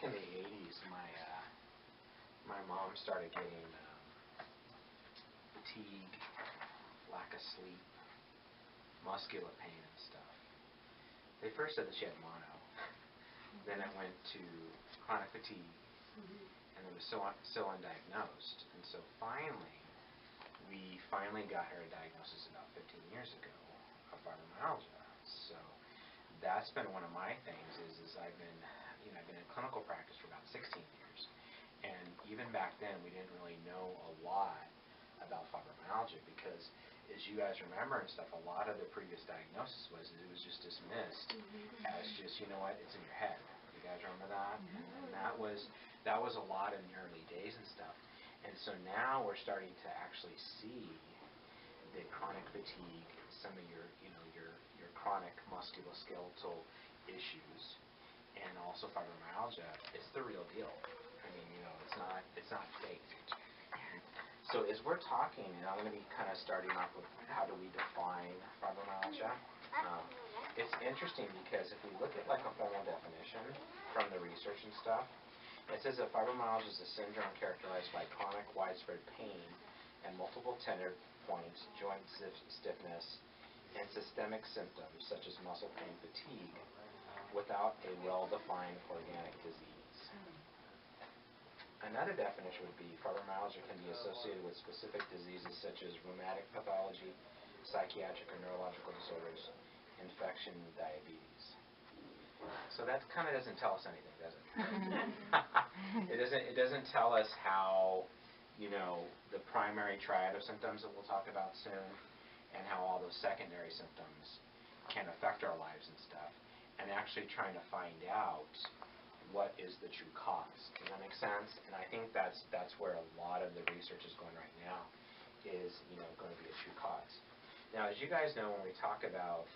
back in the 80s, my mom started getting fatigue, lack of sleep, muscular pain and stuff. They first said that she had mono. Then it went to chronic fatigue, and it was so undiagnosed. And so we finally got her a diagnosis about 15 years ago of fibromyalgia. So that's been one of my things. Is I've been in clinical practice for about 16 years, and even back then we didn't really know a lot about fibromyalgia because, as you guys remember and stuff, a lot of the previous diagnosis was just dismissed as just, you know what, it's in your head. You guys remember that? And that was a lot in the early days and stuff. And so now we're starting to actually see that chronic fatigue, some of your chronic musculoskeletal issues, and also fibromyalgia, it's the real deal. I mean, it's not fake. So as we're talking, and I'm going to be kind of starting off with how do we define fibromyalgia. It's interesting because if we look at like a formal definition from the research and stuff, it says that fibromyalgia is a syndrome characterized by chronic widespread pain and multiple tender points, joint stiffness, and systemic symptoms such as muscle pain, fatigue, without a well-defined organic disease. Another definition would be fibromyalgia can be associated with specific diseases such as rheumatic pathology, psychiatric or neurological disorders, infection, diabetes. So that kind of doesn't tell us anything, does it? It doesn't tell us how, the primary triad of symptoms that we'll talk about soon, and how all those secondary symptoms can affect our lives and stuff, and actually trying to find out what is the true cause. Does that make sense? And I think that's where a lot of the research is going right now, is going to be a true cause. Now, as you guys know, when we talk about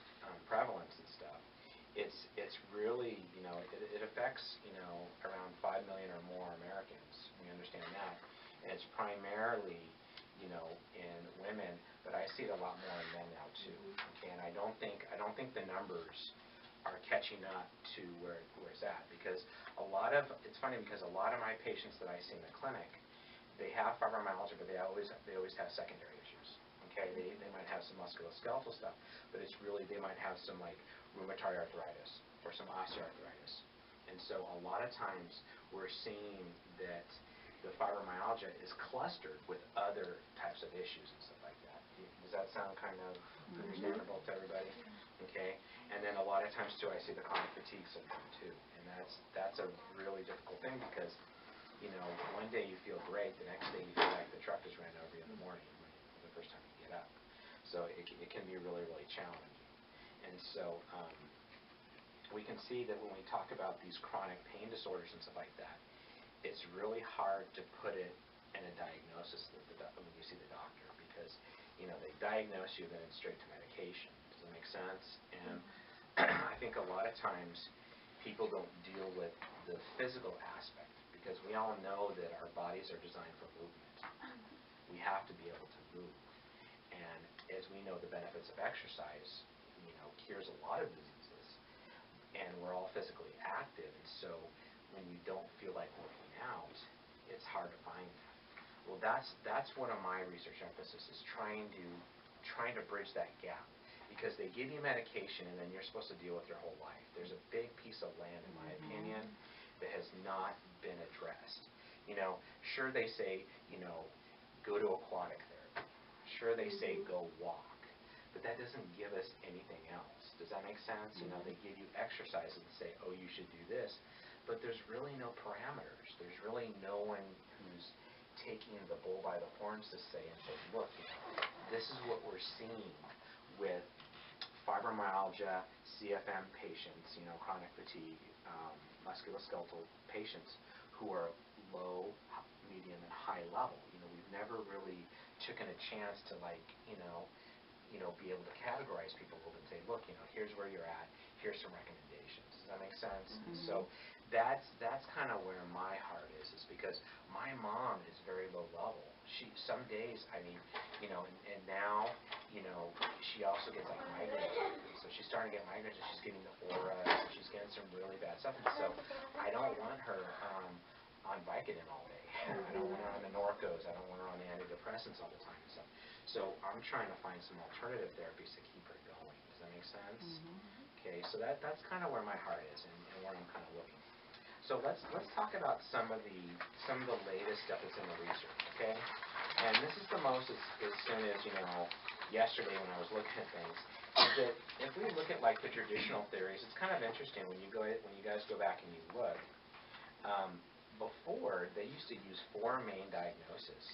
prevalence and stuff, it's really it affects around 5 million or more Americans. We understand that, and it's primarily in women, but I see it a lot more in men now too. Okay, and I don't think the numbers are catching up to where it's at, because it's funny because a lot of my patients that I see in the clinic, they have fibromyalgia, but they always have secondary issues. Okay, they might have some musculoskeletal stuff, but it's really, they might have some like rheumatoid arthritis or some osteoarthritis. And so a lot of times we're seeing that the fibromyalgia is clustered with other types of issues and stuff like that. Does that sound kind of understandable to everybody? Okay, and then a lot of times too I see the chronic fatigue syndrome too, and that's a really difficult thing because one day you feel great, the next day you feel like the truck just ran over you in the morning the first time you get up. So it can be really, really challenging. And so we can see that when we talk about these chronic pain disorders and stuff like that, it's really hard to put it in a diagnosis when you see the doctor, because they diagnose you, then it's straight to medication. Does that make sense? And I think a lot of times people don't deal with the physical aspect, because we all know that our bodies are designed for movement. We have to be able to move. And as we know, the benefits of exercise, cures a lot of diseases. And we're all physically active, and so when you don't feel like working out, it's hard to find that. Well, that's one of my research emphasis, is trying to bridge that gap, because they give you medication and then you're supposed to deal with your whole life. There's a big piece of land, in my opinion, that has not been addressed. Sure, they say, go to aquatic therapy. Sure, they say go walk, but that doesn't give us anything else. Does that make sense? They give you exercises and say, oh, you should do this, but there's really no parameters. There's really no one who's taking the bull by the horns to say, look, this is what we're seeing with fibromyalgia, CFM patients, chronic fatigue, musculoskeletal patients who are low, medium, and high level. We've never really taken a chance to be able to categorize people and say, look, here's where you're at, here's some recommendations. Does that make sense? So that's kind of where my heart is because my mom is very low level. Some days, I mean, and now, she also gets like migraines. So she's starting to get migraines, and she's getting the aura, and she's getting some really bad stuff. And so I don't want her on Vicodin all day. I don't want her on the Norcos. I don't want her on the antidepressants all the time and stuff. So I'm trying to find some alternative therapies to keep her going. Does that make sense? Okay, so that's kind of where my heart is and where I'm kind of looking. So let's talk about some of the latest stuff that's in the research, okay? And this is the most as soon as yesterday when I was looking at things, is that if we look at like the traditional theories, it's kind of interesting when you guys go back and you look. Before they used to use 4 main diagnoses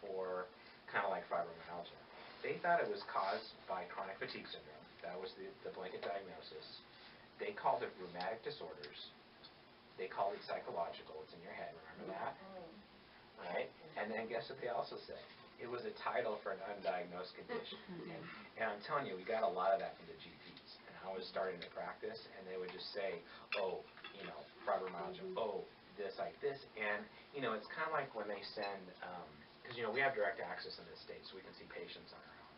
for kind of like fibromyalgia. They thought it was caused by chronic fatigue syndrome. That was the blanket diagnosis. They called it rheumatic disorders. They called it psychological. It's in your head. Remember that? Right? And then guess what they also said? It was a title for an undiagnosed condition. And I'm telling you, we got a lot of that from the GPs. And I was starting to practice, and they would just say, oh, fibromyalgia, oh, this, like this. And, it's kind of like when they send, because, we have direct access in this state, so we can see patients on our own.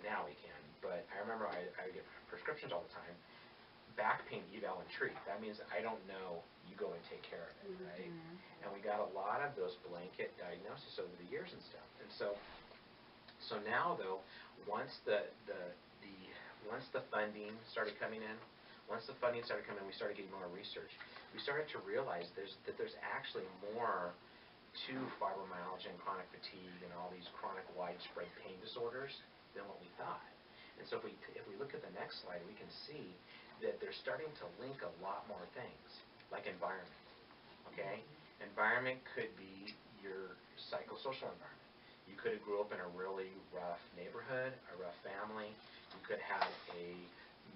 Now we can. But I remember I would get prescriptions all the time. Back pain, eval, and treat. That means I don't know, you go and take care of it, right? And we got a lot of those blanket diagnoses over the years and stuff. And so now though, once the funding started coming in, we started getting more research. We started to realize that there's actually more to fibromyalgia and chronic fatigue and all these chronic widespread pain disorders than what we thought. And so if we look at the next slide, we can see that they're starting to link a lot more things, like environment, okay? Environment could be your psychosocial environment. You could have grew up in a really rough neighborhood, a rough family. You could have a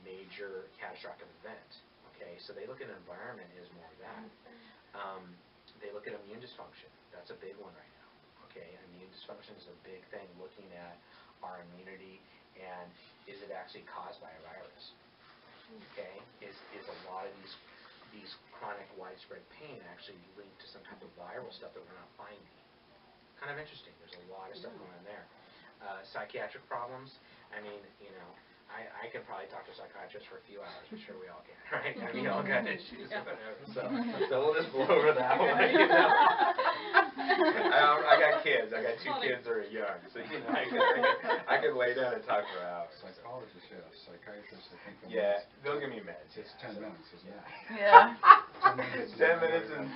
major catastrophic event, okay? So they look at environment as more of that. They look at immune dysfunction. That's a big one right now, okay? Immune dysfunction is a big thing, looking at our immunity and is it actually caused by a virus? Okay, is a lot of these chronic widespread pain actually linked to some type of viral stuff that we're not finding? Kind of interesting. There's a lot of stuff going on there. Psychiatric problems. I mean, I can probably talk to a psychiatrist for a few hours. I'm sure we all can, right? I mean, we all got issues or whatever. So we'll just blow over that one. I got kids. I got 2 kids that are young, so I could lay down and talk for hours. Psychologists, yes. Psychiatrists, I think. Yeah, they'll give me meds. It's 10 minutes, isn't it? Yeah. 10 minutes. 10 minutes and